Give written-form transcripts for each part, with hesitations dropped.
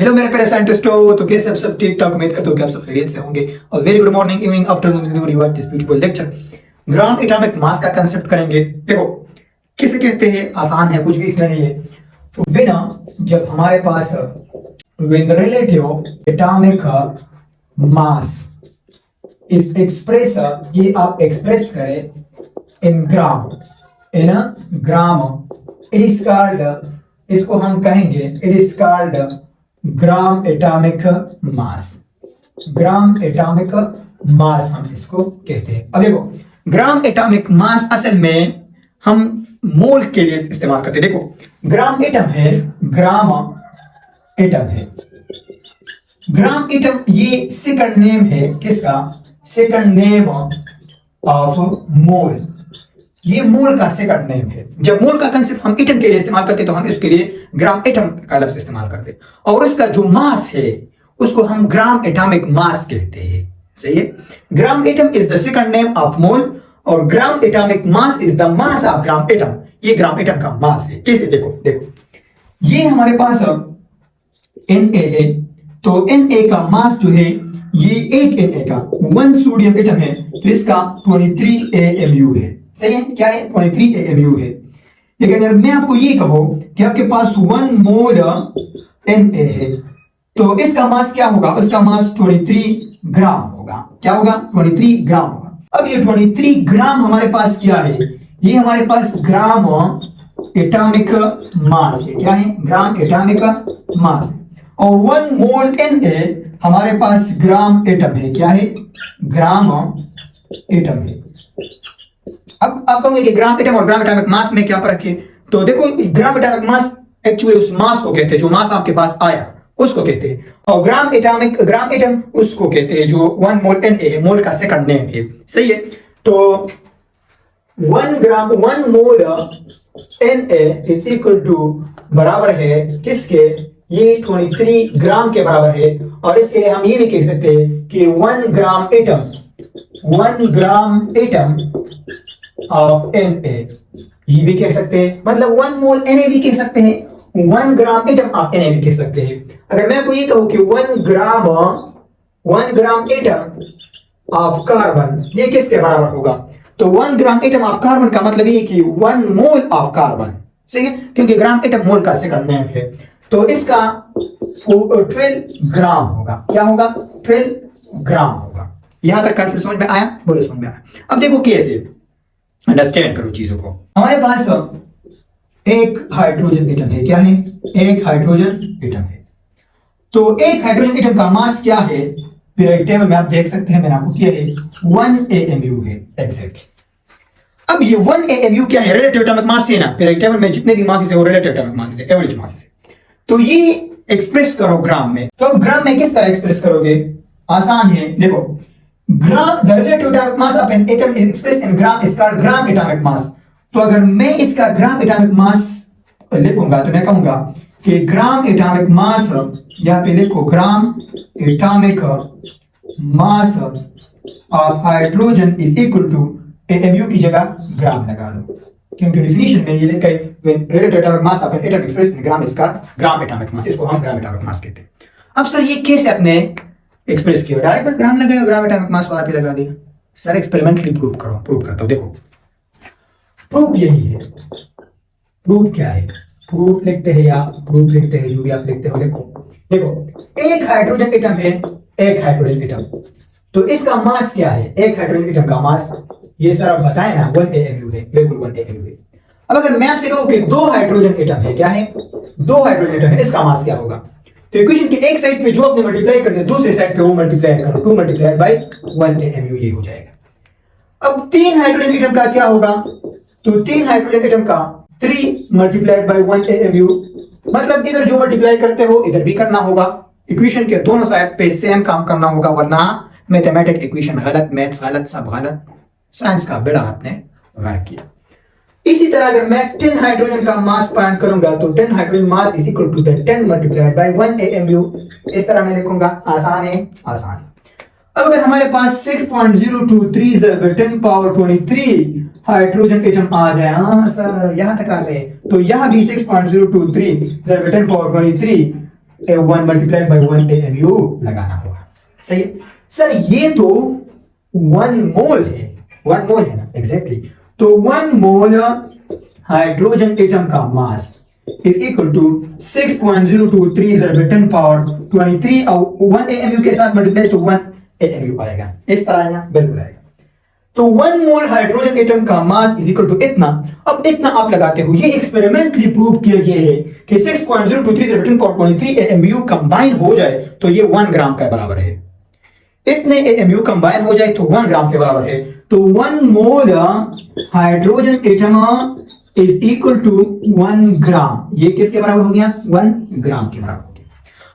Hello मेरे प्यारे साइंटिस्टों, तो कैसे आप सब ठीक ठाक। उम्मीद करता हूँ कि आप सब खैरियत से होंगे। और very good morning, evening, afternoon, rewrite this beautiful lecture. Gram atomic mass का कंसेप्ट करेंगे। देखो किसे कहते हैं, आसान है, कुछ भी इसमें नहीं है। तो बिना जब हमारे पास when relative atomic mass is express, ये आप एक्सप्रेस करें in gram, in gram, it is called, इसको हम कहेंगे it is called gram atomic mass. Gram atomic mass हम इसको कहते हैं। अब देखो ग्राम एटॉमिक मास असल में हम मोल के लिए इस्तेमाल करते हैं। देखो ग्राम एटम है, ग्राम एटम है, ग्राम एटम ये सेकंड नेम है किसका? सेकंड नेम ऑफ मोल। ये मोल का सेकंड नेम है। जब मोल का कंसेप्ट हम एटम के लिए इस्तेमाल करते तो हम इसके लिए ग्राम एटम का लफ्ज इस्तेमाल करते, और उसका जो मास है उसको हम ग्राम एटॉमिक मास कहते हैं। सही है। Gram atom is the second name of mole और gram atomic mass is the mass of gram atom. ये ग्राम एटम का मास है। कैसे? देखो देखो ये हमारे पास Na है, तो Na का मास जो है ये एक Na का 1 सोडियम एटम है, तो इसका 23 AMU है। सही है। क्या है? 23 AMU है। लेकिन अगर मैं आपको ये कहूं कि आपके पास 1 मोल Na है, तो इसका मास क्या होगा? उसका मास 23 ग्राम होगा। क्या होगा? 23 ग्राम होगा। अब ये 23 ग्राम हमारे पास क्या है? ये हमारे पास ग्राम एटॉमिक मास है। क्या है? ग्राम एटॉमिक मास है। और 1 मोल Na हमारे पास ग्राम एटम है। क्या है? ग्राम एटम है। अब आप कहोगे कि ग्राम एटम और ग्राम एटॉमिक मास में क्या फर्क है? तो देखो ग्राम एटॉमिक मास एक्चुअली उस मास को कहते हैं जो मास आपके पास आया उसको कहते हैं, और ग्राम एटम उसको कहते हैं जो 1 मोल Na है, मोल का सेकंड नेम है। सही है। तो 1 मोल Na इज इक्वल टू बराबर है किसके? ये 23 ग्राम के बराबर है। और इसके लिए हम ये भी कह सकते हैं कि 1 ग्राम एटम ऑफ Na, ये भी कह सकते हैं। मतलब 1 मोल Na भी कह सकते हैं, 1 ग्राम एटम ऑफ Na भी कह सकते हैं। अगर मैं आपको ये कहूं कि 1 ग्राम एटम ऑफ कार्बन, ये किसके बराबर होगा? तो 1 ग्राम एटम ऑफ कार्बन का मतलब ये कि 1 मोल ऑफ कार्बन। सही है, क्योंकि ग्राम एटम मोल का सेकंड नेम है। तो इसका 12 ग्राम होगा। क्या होगा? 12 ग्राम होगा। यहां तक कंसेप्ट समझ में आया? बोलो समझ में आया। अब देखो कैसे अंडरस्टैंड करो चीजों को। हमारे पास एक हाइड्रोजन एटम है। क्या है? एक हाइड्रोजन एटम है। तो एक हाइड्रोजन एटम का मास क्या है? पीरियोडिक टेबल में आप देख सकते हैं, मैंने आपको किया है 1 AMU है एग्जैक्टली। अब ये 1 AMU क्या है? रिलेटिव एटॉमिक मास है ना। पीरियोडिक टेबल में जितने भी मासेस है वो रिलेटिव एटॉमिक मास है, एवरेज मासेस है। तो ये एक्सप्रेस करो ग्राम में। तो अब ग्राम में किस तरह एक्सप्रेस करोगे? आसान है। देखो gram, the relative atomic mass of an atom is expressed in gram is called gram atomic mass. तो अगर मैं इसका ग्राम एटॉमिक मास लिखूंगा तो मैं कहूंगा कि ग्राम एटॉमिक मास, यहां पे लिखो gram atomic mass of hydrogen is equal to AMU की जगह ग्राम लगा दो, क्योंकि डेफिनेशन में ये लिखा है relative atomic mass of an atom expressed in gram is called gram atomic मास। इसको हम ग्राम एटॉमिक मास कहते हैं। अब सर ये कैसे आपने एक्सप्रेस किया? डायरेक्ट बस ग्राम लगाया, ग्राम एटॉमिक मास को आप ही लगा दिया। सर एक्सपेरिमेंटली प्रूव करो। प्रूव करता हूं। देखो प्रूफ यही है। प्रूफ क्या है? प्रूफ लिखते हैं या प्रूफ लिखते हैं, जो भी आप लिखते हो लिखो। देखो एक हाइड्रोजन एटम है, एक हाइड्रोजन एटम, तो इसका मास क्या है? एक हाइड्रोजन एटम का मास ये सर आप बताए ना 1 AMU है, बिल्कुल 1 AMU है। अब अगर मैं आपसे कहूं कि 2 हाइड्रोजन एटम है, क्या है? 2 हाइड्रोजन एटम है, इसका मास क्या होगा? तो इक्वेशन के एक साइड पे जो आपने मल्टीप्लाई कर दिया, दूसरे साइड पे वो मल्टीप्लाई करो, 2 मल्टीप्लाइड बाय 1 AMU ये हो जाएगा। अब 3 हाइड्रोजन एटम का क्या होगा? तो 3 हाइड्रोजन एटम का 3 मल्टीप्लाइड बाय 1 AMU, मतलब इधर जो मल्टीप्लाई करते हो इधर भी करना होगा। इक्वेशन के दोनों साइड पे सेम काम करना होगा, वरना मैथमेटिक इक्वेशन गलत, मैथ्स गलत, सब गलत। साइंस का बेड़ा आपने वर्क किया। इसी तरह अगर मैं 10 हाइड्रोजन का मास फाइंड करूंगा तो 10 hydrogen mass is equal to 10 multiplied by 1 AMU। इस तरह मैं लिखूंगा। आसान है, आसान है। अब अगर हमारे पास 6.023 10 पावर 23 हाइड्रोजन एटम आ जाए, हाँ सर यहां तक आ गए, तो यहां भी 6.023 10 पावर 23 1 मल्टीप्लाइड बाय 1 AMU लगाना होगा। सही है सर, ये तो 1 मोल है, 1 मोल है ना, एग्जैक्टली। तो 1 मोल हाइड्रोजन एटम का mass is equal to 6.023 10 power 23 और 1 AMU के साथ मल्टीप्लाई तो 1 AMU आएगा, इस तरह आएगा, बिल्कुल आएगा। तो 1 मोल हाइड्रोजन एटम का मास इज इक्वल टू इतना। अब इतना आप लगाते हो, ये एक्सपेरिमेंटली प्रूव किया गया है कि 6.023 10 पावर 23 AMU कंबाइन हो जाए तो ये 1 ग्राम के बराबर है। इतने AMU कंबाइन हो जाए तो 1 ग्राम के बराबर है। तो 1 mole hydrogen atom is equal to 1 gram. ये किसके बराबर हो गया? 1 ग्राम के बराबर हो गया।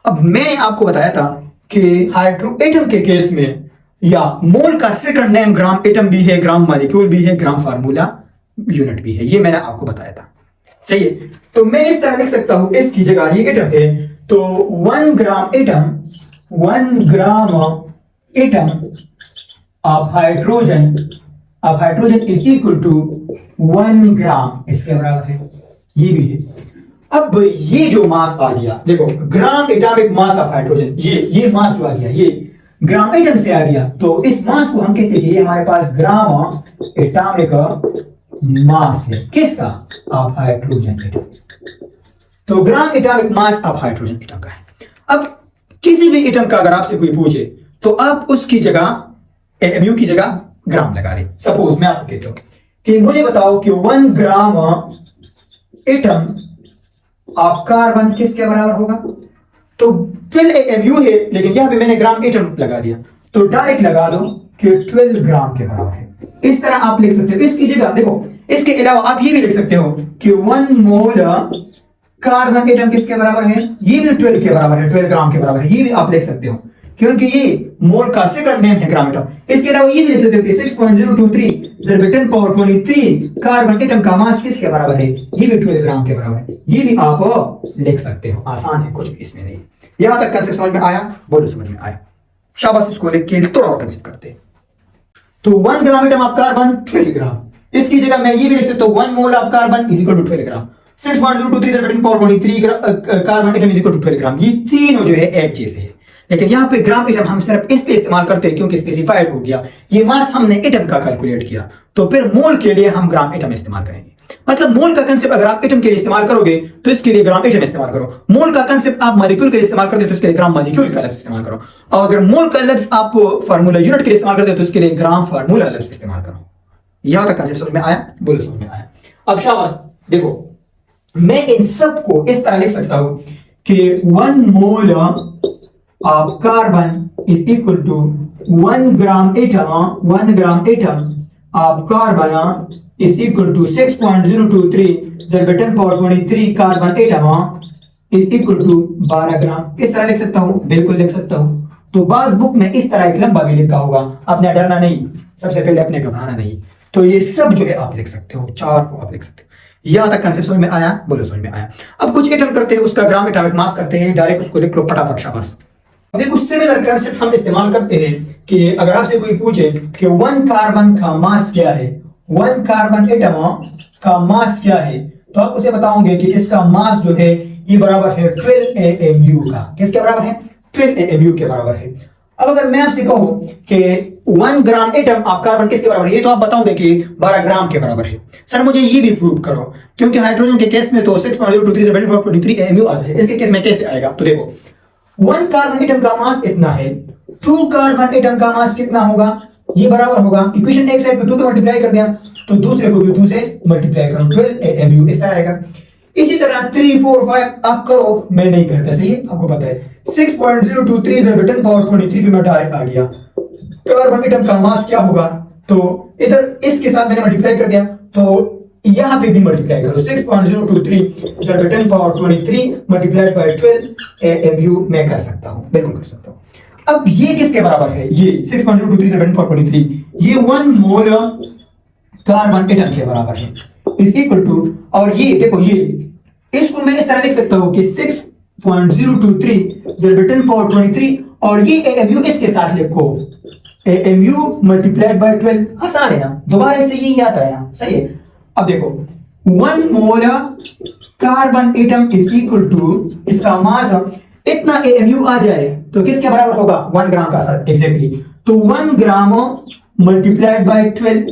अब मैंने आपको बताया था कि हाइड्रो एटम के केस में या मोल का सेकंड नेम ग्राम एटम भी है, ग्राम मॉलिक्यूल भी है, ग्राम फार्मूला यूनिट भी है, ये मैंने आपको बताया था। सही है, तो मैं इस तरह लिख सकता हूं, इसकी जगह ये एटम है तो 1 gram atom, 1 gram atom of hydrogen is equal to 1 gram, इसके बराबर है, ये भी है। अब ये जो मास आ गया, देखो ग्राम एटॉमिक मास ऑफ हाइड्रोजन, ये मास जो आ गया ये ग्राम एटम से आ गया, तो इस मास को हम कहते हैं हमारे पास ग्राम एटॉमिक मास है, किसका? Of hydrogen atom. तो gram atomic mass of hydrogen atom का है। अब किसी भी एटम का अगर आपसे कोई पूछे तो आप उसकी जगह AMU की जगह ग्राम लगा दे। सपोज मैं आपको कहता हूं कि मुझे बताओ कि 1 ग्राम एटम ऑफ कार्बन किसके बराबर होगा? तो फिर AMU है, लेकिन यहां पे मैंने ग्राम एटम लगा दिया, तो डायरेक्ट लगा दो कि 12 ग्राम के बराबर है। इस तरह आप लिख सकते हो। इसकी जगह देखो, इसके अलावा आप ये भी लिख सकते हो कि 1 मोल कार्बन एटम किसके बराबर है? ये भी 12 के बराबर है, 12 ग्राम के बराबर है, ये भी आप लिख सकते हो क्योंकि ये मोल का सेकंड नेम है ग्राम एटम। इसके अलावा ये भी लिख सकते हो कि 6.023 10 पावर 23 कार्बन एटम का मास किसके बराबर है? ये भी 12 ग्राम के बराबर है, ये भी आप लिख सकते हो। आसान है, कुछ भी इसमें नहीं। यहां तक कंसेप्ट समझ में आया? बोलो समझ में आया? शाबाश, इसको लेके थोड़ा और कंसेप्ट करते हैं। तो 1 gram atom of carbon 12 gram, इसकी जगह मैं ये भी लिख सकता हूं 1 mole of carbon is equal to 12 gram. 6.023 10 power 23 carbon atom is equal to 12 gram. ये तीनों जो है एक जैसे है, लेकिन यहां पे ग्राम एटम हम सिर्फ इसलिए इस्तेमाल करते हैं क्योंकि स्पेसिफाइड हो गया, ये मास हमने एटम का कैलकुलेट किया, तो फिर मोल के लिए हम ग्राम एटम इस्तेमाल करेंगे। मतलब मोल का कंसेप्ट अगर आप एटम के लिए इस्तेमाल करोगे तो इसके लिए ग्राम एटम इस्तेमाल करो। मोल का कंसेप्ट आप मॉलिक्यूल के लिए इस्तेमाल करते हो तो इसके लिए ग्राम मॉलिक्यूल का लफ्ज इस्तेमाल करो। और अगर मोल का लफ्ज आप फार्मूला यूनिट के लिए इस्तेमाल करते हो तो इसके लिए ग्राम फार्मूला लफ्ज इस्तेमाल करो। यहां तक कंसेप्ट समझ में आया? बोलो समझ में आया? अब शाबाश, देखो मैं इन सब को इस तरह लिख सकता हूं कि 1 mole of carbon is equal to 1 gram atom of carbon is equal to 6.023 10 power 23 carbon atom is equal to 12 gram. इस तरह लिख सकता हूं, बिल्कुल लिख सकता हूं। तो बाज बुक में इस तरह एक लंबा भी लिखा होगा, अपने डरना नहीं, सबसे पहले अपने घबराना नहीं। तो ये सब जो है आप लिख सकते हो, 4 को आप लिख सकते हो। यहां तक कंसेप्ट समझ में आया? बोलो समझ में आया? अब कुछ एटम करते हैं, उसका ग्राम एटॉमिक मास करते हैं, डायरेक्ट उसको लिख लो फटाफट, शाबाश। देखो सिमिलर कंसेप्ट हम इस्तेमाल करते हैं कि अगर आपसे कोई पूछे कि 1 कार्बन का मास क्या है, 1 कार्बन एटम का मास क्या है, तो आप उसे बताओगे कि इसका मास जो है ये बराबर है 12 AMU का। किसके बराबर है? 12 AMU के बराबर है। अब अगर मैं आपसे कहूं कि 1 ग्राम एटम ऑफ कार्बन किसके बराबर है, तो आप बताओगे कि 12 ग्राम के बराबर है। सर मुझे ये भी प्रूव करो, क्योंकि हाइड्रोजन के केस में तो 6.023 AMU आता है, इसके केस में कैसे आएगा? तो देखो 1 कार्बन एटम का मास इतना है, 2 कार्बन एटम का मास कितना होगा? ये बराबर होगा, इक्वेशन एक साइड पे 2 पे मल्टीप्लाई कर दिया तो दूसरे को भी 2 से मल्टीप्लाई करो, 12 AMU इस तरह आएगा। इसी तरह 3 4 5 आप करो, मैं नहीं करता, सही है, आपको पता है। 6.023 10 पावर 23 पे मैं डायरेक्ट आ गया। कार्बन एटम का मास क्या होगा? तो इधर इसके साथ मैंने मल्टीप्लाई कर दिया, तो यहां पे भी मल्टीप्लाई करो, 6.023 10 पावर 23 मल्टीप्लाइड बाय 12 AMU मैं कर सकता हूं, बिल्कुल कर सकता हूं। अब ये किसके बराबर है? ये 6.023 10 पावर 23, ये 1 मोल कार्बन एटम के बराबर है, इज इक्वल टू, और ये देखो ये इसको मैं इस तरह लिख सकता हूं कि 6.023 10 पावर 23 और ये AMU इसके साथ लिखो, AMU मल्टीप्लाइड बाय 12। आसान है ना, दोबारा इससे यही आता है ना, सही है। अब देखो 1 mole carbon atom is equal to, इसका मास इतना AMU आ जाए तो किसके बराबर होगा? 1 ग्राम का सर, एग्जैक्टली। तो 1 ग्राम मल्टीप्लाइड बाय 12,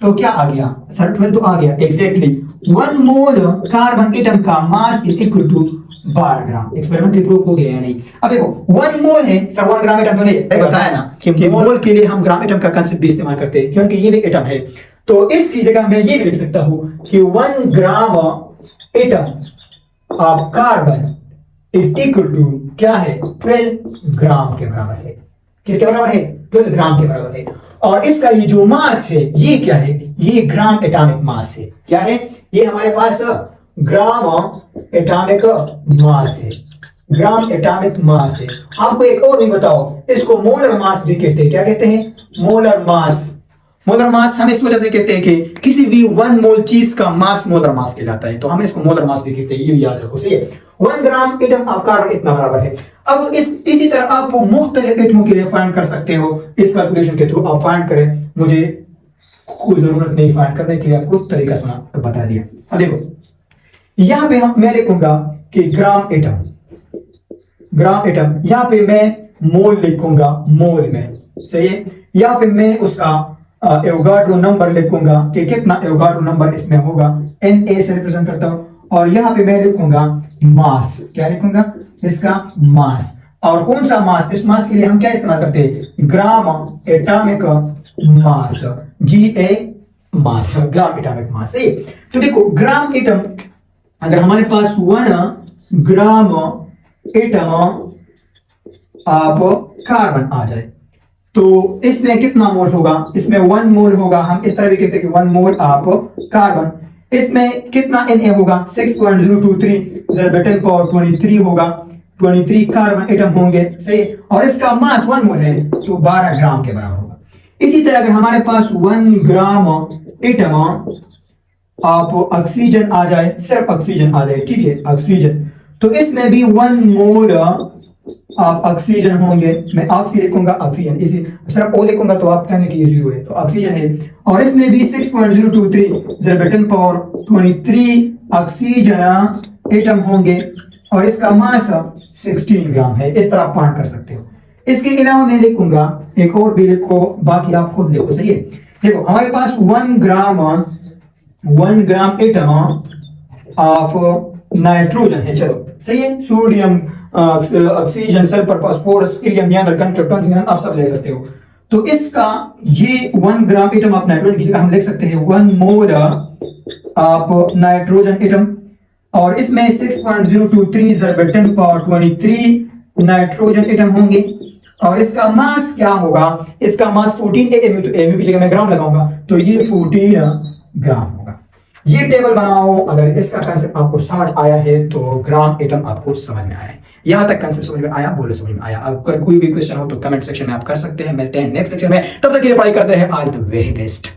तो क्या आ गया सर? 12 तो आ गया, एग्जैक्टली। 1 मोल कार्बन एटम का mass is equal to 12 gram. Experimentally proof हो गया या नहीं? अब देखो 1 मोल है सर, 1 ग्राम एटम तो नहीं, बताया ना कि मोल के लिए हम ग्राम एटम का कांसेप्ट भी इस्तेमाल करते हैं, क्योंकि ये भी एटम है। तो इसकी जगह मैं ये भी लिख सकता हूं कि 1 gram atom of carbon is equal to क्या है? 12 ग्राम के बराबर है। किसके बराबर है? 12 ग्राम के बराबर है। और इसका ये जो मास है ये क्या है? ये ग्राम एटॉमिक मास है। क्या है ये? हमारे पास ग्राम एटॉमिक मास है, ग्राम एटॉमिक मास है। आपको एक और भी बताओ, इसको मोलर मास भी कहते हैं। क्या कहते हैं? Molar mass. मोलर मास हम इस वजह से कहते हैं कि किसी भी 1 मोल चीज का मास मोलर मास कहलाता है, तो हम इसको मोलर मास भी कहते हैं, ये भी याद रखो। सही है? 1 ग्राम एटम ऑफ कार्बन इतना बराबर है। अब इसी तरह आप मुख्तलिफ एटमों के लिए फाइंड कर सकते हो इस कैलकुलेशन के थ्रू। आप फाइंड करें, मुझे कोई जरूरत नहीं फाइंड करने की, आपको तरीका सुना बता दिया। अब देखो यहां पे मैं लिखूंगा कि ग्राम एटम, ग्राम एटम, यहां पे मैं मोल लिखूंगा मोल में। सही है? यहां पे मैं उसका एवोगाड्रो नंबर लिखूंगा कि कितना एवोगाड्रो नंबर इसमें होगा, Na से रिप्रेजेंट करता हूं। और यहां पे मैं लिखूंगा मास। क्या लिखूंगा? इसका मास। और कौन सा मास? इस मास के लिए हम क्या इस्तेमाल करते हैं? ग्राम एटॉमिक मास, GA मास, ग्राम एटॉमिक मास। तो देखो ग्राम एटम, अगर हमारे पास 1 ग्राम एटम ऑफ कार्बन आ जाए तो इसमें कितना मोल होगा? इसमें 1 मोल होगा। हम इस तरह भी कहते हैं कि 1 मोल ऑफ कार्बन। इसमें कितना Na होगा? 6.023 10 पावर 23 होगा। 23 कार्बन एटम होंगे। सही? और इसका मास 1 मोल है तो 12 ग्राम के बराबर होगा। इसी तरह अगर हमारे पास 1 ग्राम एटम ऑफ ऑक्सीजन आ जाए, सिर्फ ऑक्सीजन आ जाए, ठीक है, ऑक्सीजन, तो इसमें भी 1 मोल आप ऑक्सीजन होंगे। मैं ऑक्सी लिखूंगा, ऑक्सीजन, इसी सिर्फ ओ लिखूंगा तो आप कहेंगे कि ये 0 है, तो ऑक्सीजन है। और इसमें भी 6.023 10 पावर 23 ऑक्सीजन एटम होंगे और इसका मास 16 ग्राम है। इस तरह आप पाठ कर सकते हो। इसके अलावा मैं लिखूंगा, एक और भी लिखो, बाकी आप खुद लिखो। सही है? देखो हमारे पास 1 ग्राम एटम ऑफ नाइट्रोजन है। चलो सही है? Sodium, oxygen, sulphur, phosphorus, helium, neon, krypton, neon, आप सब ले सकते हो। तो इसका ये 1 ग्राम एटम ऑफ नाइट्रोजन की जगह हम लिख सकते हैं 1 मोल ऑफ नाइट्रोजन एटम। और इसमें 6.023 10 पावर 23 नाइट्रोजन एटम होंगे। और इसका मास क्या होगा? इसका मास 14 AMU, तो AMU की जगह मैं ग्राम लगाऊंगा, तो ये 14 ग्राम होगा। ये टेबल बनाओ। अगर इसका कंसेप्ट आपको समझ आया है तो ग्राम एटम आपको समझ में आया है। यहां तक कंसेप्ट समझ में आया? बोलो समझ में आया। अगर कोई भी क्वेश्चन हो तो कमेंट सेक्शन में आप कर सकते हैं। मिलते हैं नेक्स्ट लेक्चर में, तब तक के लिए पढ़ाई करते हैं। All the very best.